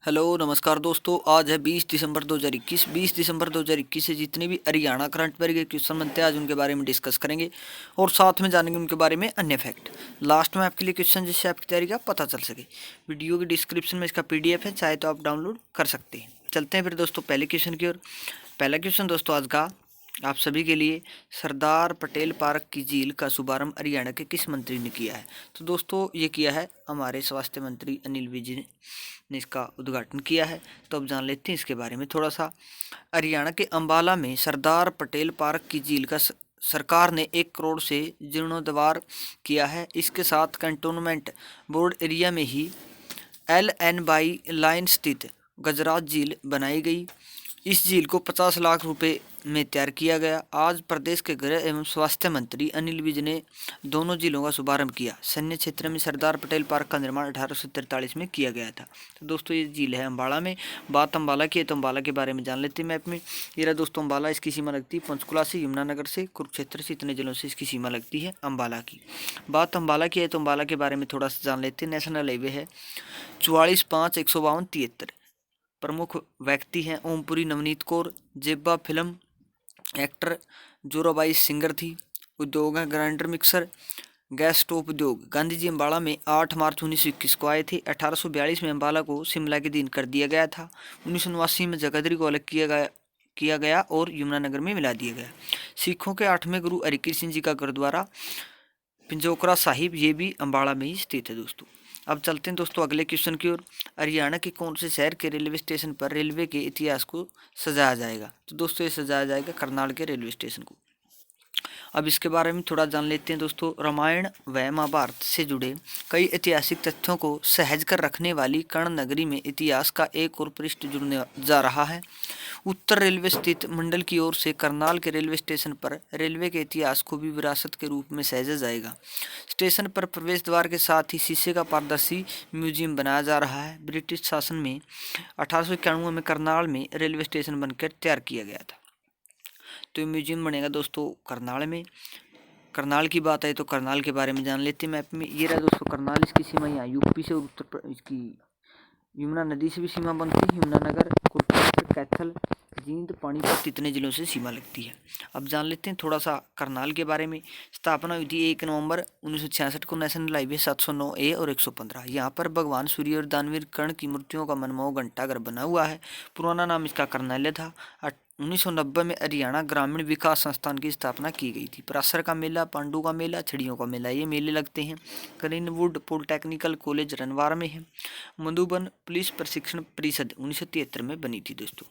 Hello नमस्कार दोस्तों। आज है 20 दिसंबर 2021। 20 दिसंबर 2021 से जितने भी हरियाणा करंट अफेयर के क्वेश्चन बनते हैं आज उनके बारे में डिस्कस करेंगे और साथ में जानेंगे उनके बारे में अन्य फैक्ट। लास्ट में आपके लिए क्वेश्चन जिससे आपकी तैयारी का पता चल सके। वीडियो की डिस्क्रिप्शन में इसका PDF है, चाहे तो आप डाउनलोड कर सकते हैं। चलते हैं फिर दोस्तों पहले क्वेश्चन की ओर। पहला क्वेश्चन दोस्तों आज का आप सभी के लिए, सरदार पटेल पार्क की झील का शुभारंभ हरियाणा के किस मंत्री ने किया है? तो दोस्तों ये किया है हमारे स्वास्थ्य मंत्री अनिल विज ने इसका उद्घाटन किया है। तो अब जान लेते हैं इसके बारे में थोड़ा सा। हरियाणा के अंबाला में सरदार पटेल पार्क की झील का सरकार ने 1 करोड़ से जीर्णोद्धार किया है। इसके साथ कंटोनमेंट बोर्ड एरिया में ही LN बाई लाइन स्थित गजराज झील बनाई गई। इस झील को 50 लाख रुपए में तैयार किया गया। आज प्रदेश के गृह एवं स्वास्थ्य मंत्री अनिल विज ने दोनों झीलों का शुभारंभ किया। सैन्य क्षेत्र में सरदार पटेल पार्क का निर्माण 1843 में किया गया था। तो दोस्तों ये झील है अम्बाला में। बात अम्बाला की है तो अम्बाला के बारे में जान लेते हैं मैप में। ये रहा दोस्तों अम्बाला, इसकी सीमा लगती है पंचकुला से, यमुनानगर से, कुरुक्षेत्र से, इतने जिलों से इसकी सीमा लगती है अम्बाला की। बात अम्बाला की है तो अम्बाला के बारे में थोड़ा सा जान लेते हैं। नेशनल हाईवे है 44-5-152-73। प्रमुख व्यक्ति हैं ओमपुरी नवनीत कौर, जेब्बा फिल्म एक्टर, जोराबाई सिंगर थी। उद्योग है ग्राइंडर मिक्सर, गैस स्टोव उद्योग। गांधी जी अम्बाला में 8 मार्च 1921 को आए थे। 1842 में अम्बाला को शिमला के दिन कर दिया गया था। 1979 में जगाधरी को अलग किया गया और यमुनानगर में मिला दिया गया। सिखों के 8वें गुरु हरिकृष्ण जी का गुरुद्वारा पिंजोकरा साहिब ये भी अम्बाला में ही स्थित है दोस्तों। अब चलते हैं दोस्तों अगले क्वेश्चन की ओर। हरियाणा के कौन से शहर के रेलवे स्टेशन पर रेलवे के इतिहास को सजाया जाएगा? तो दोस्तों ये सजाया जाएगा करनाल के रेलवे स्टेशन को। अब इसके बारे में थोड़ा जान लेते हैं दोस्तों। रामायण व महाभारत से जुड़े कई ऐतिहासिक तथ्यों को सहज कर रखने वाली कर्ण नगरी में इतिहास का एक और पृष्ठ जुड़ने जा रहा है। उत्तर रेलवे स्थित मंडल की ओर से करनाल के रेलवे स्टेशन पर रेलवे के इतिहास को भी विरासत के रूप में सहेजा जाएगा। स्टेशन पर प्रवेश द्वार के साथ ही शीशे का पारदर्शी म्यूजियम बनाया जा रहा है। ब्रिटिश शासन में 1891 में करनाल में रेलवे स्टेशन बनकर तैयार किया गया था। तो ये म्यूजियम बनेगा दोस्तों करनाल में। करनाल की बात है तो करनाल के बारे में जान लेते हैं मैप में। ये रहा दोस्तों करनाल, इसकी सीमा यहाँ यूपी से और उत्तर प्रदेश की यमुना नदी से भी सीमा बनती है। यमुनानगर, कुरुक्षेत्र, कैथल, जींद, पानीपत इतने जिलों से सीमा लगती है। अब जान लेते हैं थोड़ा सा करनाल के बारे में। स्थापना हुई थी 1 नवंबर 1966 को। नेशनल हाईवे 709A और 115। यहाँ पर भगवान सूर्य और दानवीर कर्ण की मूर्तियों का मनमोहक घंटाघर बना हुआ है। पुराना नाम इसका करनाल्य था। 1990 में हरियाणा ग्रामीण विकास संस्थान की स्थापना की गई थी। परासर का मेला, पांडु का मेला, छिड़ियों का मेला ये मेले लगते हैं। करीनवुड पॉलिटेक्निकल कॉलेज रनवार में है। मधुबन पुलिस प्रशिक्षण परिषद 1973 में बनी थी दोस्तों।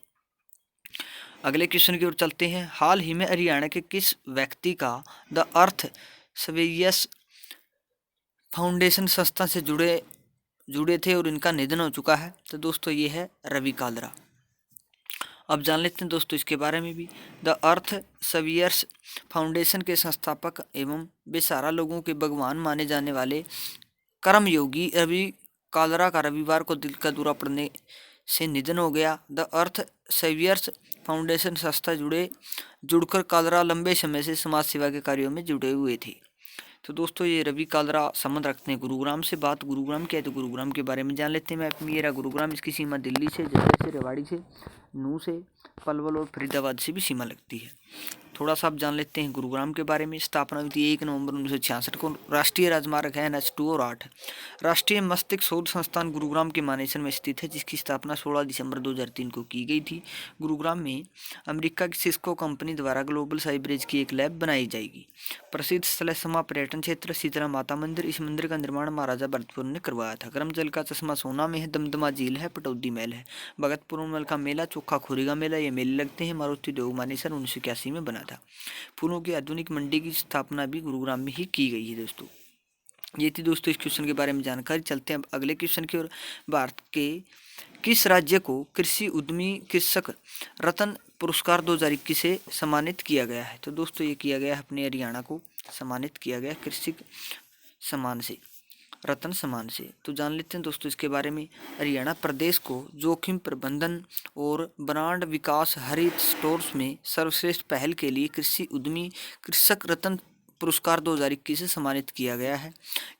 अगले क्वेश्चन की ओर चलते हैं। हाल ही में हरियाणा के किस व्यक्ति का द अर्थ सर्वियस फाउंडेशन संस्था से जुड़े थे और इनका निधन हो चुका है? तो दोस्तों ये है रवि कालरा। अब जान लेते हैं दोस्तों इसके बारे में भी। द अर्थ सर्वियर्स फाउंडेशन के संस्थापक एवं बेसहारा लोगों के भगवान माने जाने वाले कर्मयोगी रवि कालरा का रविवार को दिल का दौरा पड़ने से निधन हो गया। द अर्थ सेवियर्स फाउंडेशन संस्था जुड़कर कालरा लंबे समय से समाज सेवा के कार्यों में जुड़े हुए थे। तो दोस्तों ये रवि कालरा संबंध रखते हैं गुरुग्राम से। बात गुरुग्राम की है तो गुरुग्राम के बारे में जान लेते हैं। मैं मेरा गुरुग्राम, इसकी सीमा दिल्ली से, जयपुर से, रेवाड़ी से, नूह से, पलवल और फरीदाबाद से भी सीमा लगती है। थोड़ा सा आप जान लेते हैं गुरुग्राम के बारे में। स्थापना हुई थी 1 नवंबर 1966 को। राष्ट्रीय राजमार्ग है NH2 और 8। राष्ट्रीय मस्तिष्क शोध संस्थान गुरुग्राम के मानेसर में स्थित है, जिसकी स्थापना 16 दिसंबर 2003 को की गई थी। गुरुग्राम में अमेरिका की सिस्को कंपनी द्वारा ग्लोबल साइब्रेज की एक लैब बनाई जाएगी। प्रसिद्ध स्थल समा पर्यटन क्षेत्र शीतला माता मंदिर। इस मंदिर का निर्माण महाराजा भरतपुर ने करवाया था। गर्म जल का चश्मा सोना में है। दमदमा झील है। पटौदी महल है। भगतपुर मल का मेला, चोखा खोरी का मेला ये मेले लगते हैं। मारुति उद्योग मानेसर 1981 में बना था। फूलों की आधुनिक मंडी की स्थापना भी गुरुग्राम में ही की गई है दोस्तों। ये थी दोस्तों इस क्वेश्चन के बारे में जानकारी। चलते हैं अब अगले क्वेश्चन की ओर। भारत के किस राज्य को कृषि उद्यमी कृषक रत्न पुरस्कार 2021 से सम्मानित किया गया है? तो दोस्तों ये किया गया है अपने हरियाणा को सम्मानित किया गया कृषि सम्मान से, रत्न सम्मान से। तो जान लेते हैं दोस्तों इसके बारे में। हरियाणा प्रदेश को जोखिम प्रबंधन और ब्रांड विकास हरित स्टोर्स में सर्वश्रेष्ठ पहल के लिए कृषि उद्यमी कृषक रत्न पुरस्कार 2021 से सम्मानित किया गया है।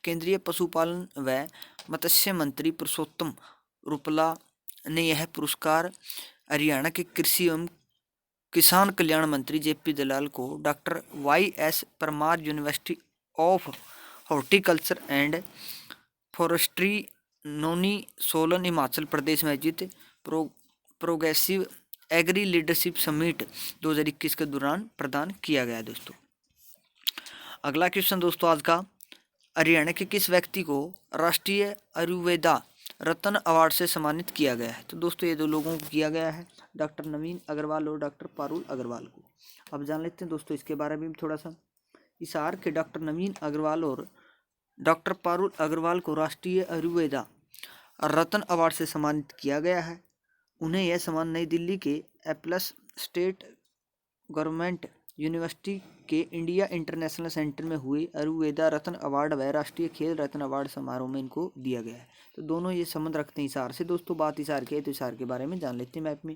केंद्रीय पशुपालन व मत्स्य मंत्री पुरुषोत्तम रुपाला ने यह पुरस्कार हरियाणा के कृषि एवं किसान कल्याण मंत्री जेपी दलाल को doctor YS Parmar university of horticulture and forestry Nauni Solan Himachal Pradesh में आयोजित प्रोग्रेसिव एग्री लीडरशिप समिट 2021 के दौरान प्रदान किया गया। दोस्तों अगला क्वेश्चन दोस्तों आज का, हरियाणा के किस व्यक्ति को राष्ट्रीय आयुर्वेदा रत्न अवार्ड से सम्मानित किया गया है? तो दोस्तों ये दो लोगों को किया गया है, डॉक्टर नवीन अग्रवाल और डॉक्टर पारुल अग्रवाल को। अब जान लेते हैं दोस्तों इसके बारे में थोड़ा सा। हिसार के डॉक्टर नवीन अग्रवाल और डॉक्टर पारुल अग्रवाल को राष्ट्रीय आयुर्वेदा रत्न अवार्ड से सम्मानित किया गया है। उन्हें यह सम्मान नई दिल्ली के एप्लस स्टेट गवर्नमेंट यूनिवर्सिटी के इंडिया इंटरनेशनल सेंटर में हुए आयुर्वेदा रत्न अवार्ड व राष्ट्रीय खेल रत्न अवार्ड समारोह में इनको दिया गया है। तो दोनों ये संबंध रखते हैं हिसार से। दोस्तों बात हिसार की है तो हिसार के बारे में जान लेते हैं मैप में।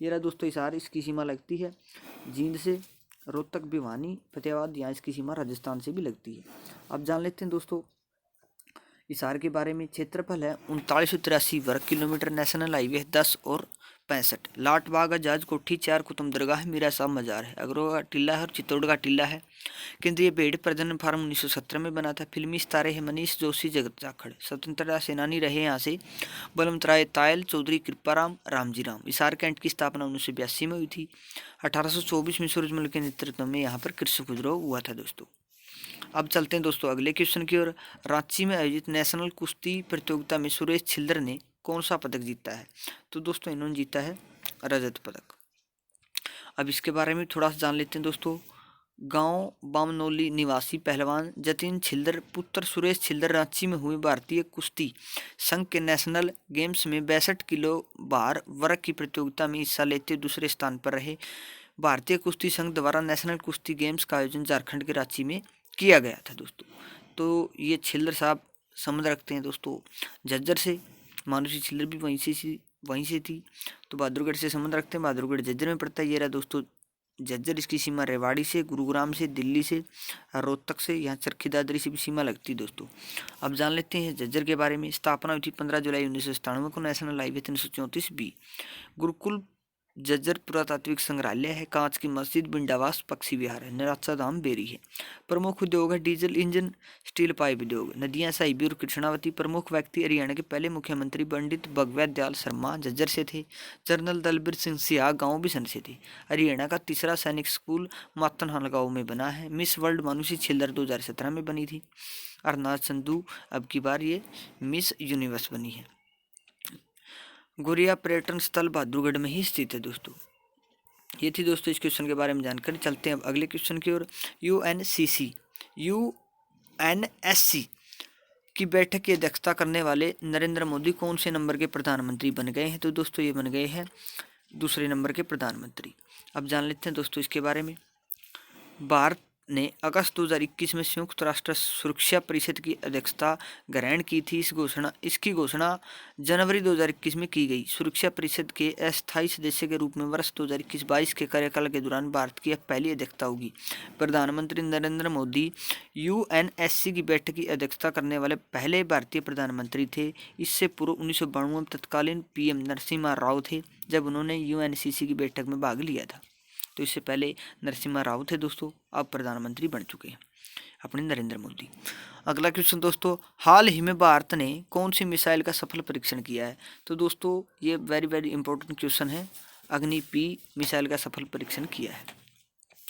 ये रहा दोस्तों हिसार, इसकी सीमा लगती है जींद से, रोहतक, भिवानी, फतेहाबाद, यहाँ इसकी सीमा राजस्थान से भी लगती है। अब जान लेते हैं दोस्तों हिसार के बारे में। क्षेत्रफल है 3983 वर्ग किलोमीटर, नेशनल हाईवे 10 और 65, लाट बाग, जहाज कोठी, 4 कुतुब दरगाह है, मीरा साहब मजार है, अगरो का टीला है और चित्तौड़ का टीला है। केंद्रीय भेड़ प्रजनन फार्म 1917 में बना था। फिल्मी सितारे है मनीष जोशी, जगत जाखड़, स्वतंत्रता सेनानी रहे यहाँ से बलवंतराय तायल, चौधरी कृपाराम, रामजी राम। हिसार कैंट की स्थापना 1982 में हुई थी। 1824 में सूरजमल के नेतृत्व में यहाँ पर कृषक विद्रोह हुआ था। दोस्तों अब चलते हैं दोस्तों अगले क्वेश्चन की ओर। रांची में आयोजित नेशनल कुश्ती प्रतियोगिता में सुरेश छिल्लर ने कौन सा पदक जीता है? तो दोस्तों इन्होंने जीता है रजत पदक। अब इसके बारे में थोड़ा सा जान लेते हैं दोस्तों। गांव बामनोली निवासी पहलवान जतिन छिल्लर पुत्र सुरेश छिल्लर रांची में हुए भारतीय कुश्ती संघ के नेशनल गेम्स में 62 किलो भार वर्ग की प्रतियोगिता में हिस्सा लेते दूसरे स्थान पर रहे। भारतीय कुश्ती संघ द्वारा नेशनल कुश्ती गेम्स का आयोजन झारखंड के रांची में किया गया था। दोस्तों तो ये छिल्लर साहब संबंध रखते हैं दोस्तों झज्जर से। मानुषी छिल्लर भी वहीं से थी। तो बहादुरगढ़ से संबंध रखते हैं, बहादुरगढ़ झज्जर में पड़ता है। ये रहा दोस्तों झज्जर, इसकी सीमा रेवाड़ी से, गुरुग्राम से, दिल्ली से, रोहतक से, यहाँ चरखी दादरी से भी सीमा लगती है। दोस्तों अब जान लेते हैं झज्जर के बारे में। स्थापना हुई थी 15 जुलाई 1997 को। नेशनल हाईवे 334 बी। गुरुकुल झज्जर पुरातात्विक संग्रहालय है। कांच की मस्जिद, बिंडावास, पक्षी विहार है। नराचा धाम बेरी है। प्रमुख उद्योग है डीजल इंजन, स्टील पाइप उद्योग। नदियां साहिबी और कृष्णावती। प्रमुख व्यक्ति हरियाणा के पहले मुख्यमंत्री पंडित भगवत दयाल शर्मा झज्जर से थे। जनरल दलबीर सिंह सियाह गांव बिसन से थे। हरियाणा का तीसरा सैनिक स्कूल मातनहाल गांव में बना है। मिस वर्ल्ड मानुषी छिल्लर 2017 में बनी थी। अरनाथ संधू अब की बार ये मिस यूनिवर्स बनी है। गोरिया पर्यटन स्थल बहादुरगढ़ में ही स्थित है। दोस्तों ये थी दोस्तों इस क्वेश्चन के बारे में जानकारी। चलते हैं अब अगले क्वेश्चन की ओर। UNSC की बैठक की अध्यक्षता करने वाले नरेंद्र मोदी कौन से नंबर के प्रधानमंत्री बन गए हैं? तो दोस्तों ये बन गए हैं दूसरे नंबर के प्रधानमंत्री। अब जान लेते हैं दोस्तों इसके बारे में। भारत ने अगस्त 2021 में संयुक्त राष्ट्र सुरक्षा परिषद की अध्यक्षता ग्रहण की थी। इसकी घोषणा जनवरी 2021 में की गई। सुरक्षा परिषद के अस्थायी सदस्य के रूप में वर्ष 2021-22 के कार्यकाल के दौरान भारत की यह पहली अध्यक्षता होगी। प्रधानमंत्री नरेंद्र मोदी UNSC की बैठक की अध्यक्षता करने वाले पहले भारतीय प्रधानमंत्री थे। इससे पूर्व 1992 में तत्कालीन PM नरसिम्हा राव थे जब उन्होंने UNSC की बैठक में भाग लिया था। तो इससे पहले नरसिम्हा राव थे दोस्तों, अब प्रधानमंत्री बन चुके हैं अपने नरेंद्र मोदी। अगला क्वेश्चन दोस्तों, हाल ही में भारत ने कौन सी मिसाइल का सफल परीक्षण किया है? तो दोस्तों ये वेरी इंपॉर्टेंट क्वेश्चन है। अग्नि-P मिसाइल का सफल परीक्षण किया है।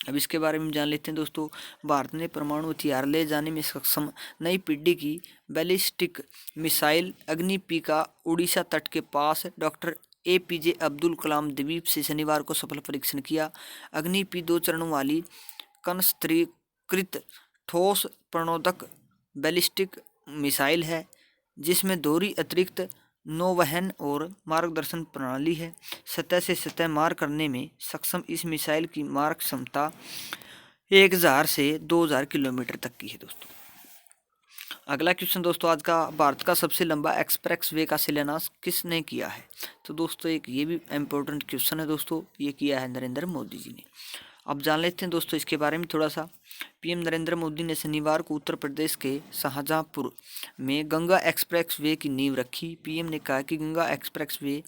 अब इसके बारे में जान लेते हैं दोस्तों। भारत ने परमाणु हथियार ले जाने में सक्षम नई पीढ़ी की बैलिस्टिक मिसाइल अग्नि-P का उड़ीसा तट के पास डॉक्टर APJ अब्दुल कलाम द्वीप से शनिवार को सफल परीक्षण किया। अग्नि-P 2 चरणों वाली कनस्त्रीकृत ठोस प्रणोदक बैलिस्टिक मिसाइल है जिसमें दोहरी अतिरिक्त नौवहन और मार्गदर्शन प्रणाली है। सतह से सतह मार करने में सक्षम इस मिसाइल की मार क्षमता 1000 से 2000 किलोमीटर तक की है। दोस्तों अगला क्वेश्चन दोस्तों आज का, भारत का सबसे लंबा एक्सप्रेस वे का शिलान्यास किसने किया है? तो दोस्तों एक ये भी इम्पोर्टेंट क्वेश्चन है दोस्तों, ये किया है नरेंद्र मोदी जी ने। अब जान लेते हैं दोस्तों इसके बारे में थोड़ा सा। पीएम नरेंद्र मोदी ने शनिवार को उत्तर प्रदेश के शाहजहांपुर में गंगा एक्सप्रेस वे की नींव रखी। पीएम ने कहा कि गंगा एक्सप्रेस वे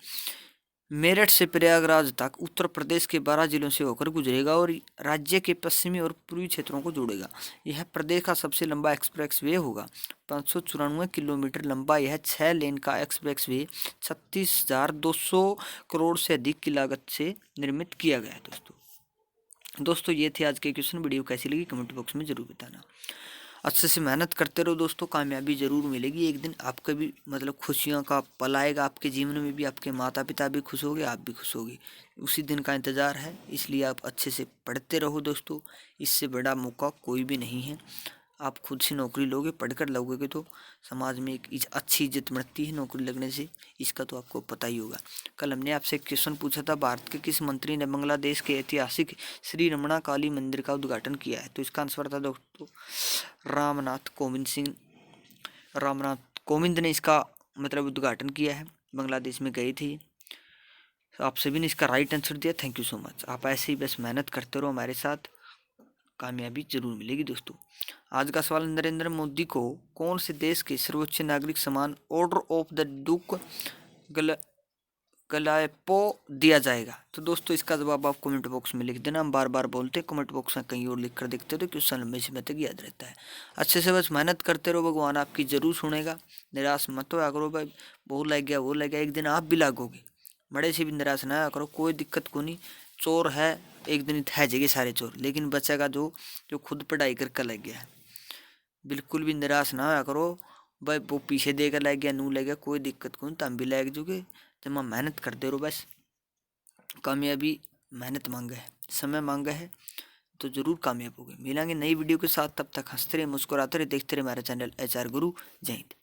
मेरठ से प्रयागराज तक उत्तर प्रदेश के 12 जिलों से होकर गुजरेगा और राज्य के पश्चिमी और पूर्वी क्षेत्रों को जोड़ेगा। यह प्रदेश का सबसे लंबा एक्सप्रेस वे होगा। 594 किलोमीटर लंबा यह 6 लेन का एक्सप्रेस वे 36,200 करोड़ से अधिक की लागत से निर्मित किया गया है। दोस्तों ये थे आज के क्वेश्चन। वीडियो कैसी लगी कमेंट बॉक्स में जरूर बताना। अच्छे से मेहनत करते रहो दोस्तों, कामयाबी जरूर मिलेगी। एक दिन आपका भी मतलब खुशियों का पल आएगा आपके जीवन में भी, आपके माता पिता भी खुश होंगे, आप भी खुश होगे। उसी दिन का इंतज़ार है, इसलिए आप अच्छे से पढ़ते रहो दोस्तों। इससे बड़ा मौका कोई भी नहीं है। आप खुद से नौकरी लोगे, पढ़कर लगोगे तो समाज में एक अच्छी इज्जत मिलती है नौकरी लगने से, इसका तो आपको पता ही होगा। कल हमने आपसे एक क्वेश्चन पूछा था, भारत के किस मंत्री ने बांग्लादेश के ऐतिहासिक श्री रमणा काली मंदिर का उद्घाटन किया है? तो इसका आंसर था दोस्तों रामनाथ कोविंद ने इसका मतलब उद्घाटन किया है। बांग्लादेश में गए थे। तो आप सभी ने इसका राइट आंसर दिया। Thank you so much. आप ऐसे ही बस मेहनत करते रहो हमारे साथ, कामयाबी जरूर मिलेगी दोस्तों। आज का सवाल, नरेंद्र मोदी को कौन से देश के सर्वोच्च नागरिक सम्मान ऑर्डर ऑफ द डूक गलायपो दिया जाएगा? तो दोस्तों इसका जवाब आप कमेंट बॉक्स में लिख देना। हम बार बार बोलते हैं, कमेंट बॉक्स में कहीं और लिख कर देखते हो तो क्वेश्चन लंबे समय तक याद रहता है। अच्छे से बस मेहनत करते रहो, भगवान आपकी जरूर सुनेगा। निराश मत हो करो भाई, वो लग गया वो लग गया, एक दिन आप भी लागोगे। बड़े से भी निराश ना करो, कोई दिक्कत को नहीं। चोर है एक दिन है जगह सारे चोर, लेकिन बचेगा जो खुद पढ़ाई करके लग गया है। बिल्कुल भी निराश ना होया करो भाई, वो पीछे देकर लग गया नू लग गया, कोई दिक्कत को नहीं, तुम भी लग जोगे। जब मैं मेहनत करते रहो बस, कामयाबी मेहनत मांगा है, समय मांगा है, तो जरूर कामयाब होगे। मिलेंगे नई वीडियो के साथ, तब तक हंसते रहे, मुस्कुराते रहे, देखते रहे हमारा चैनल HR गुरु। जय हिंद।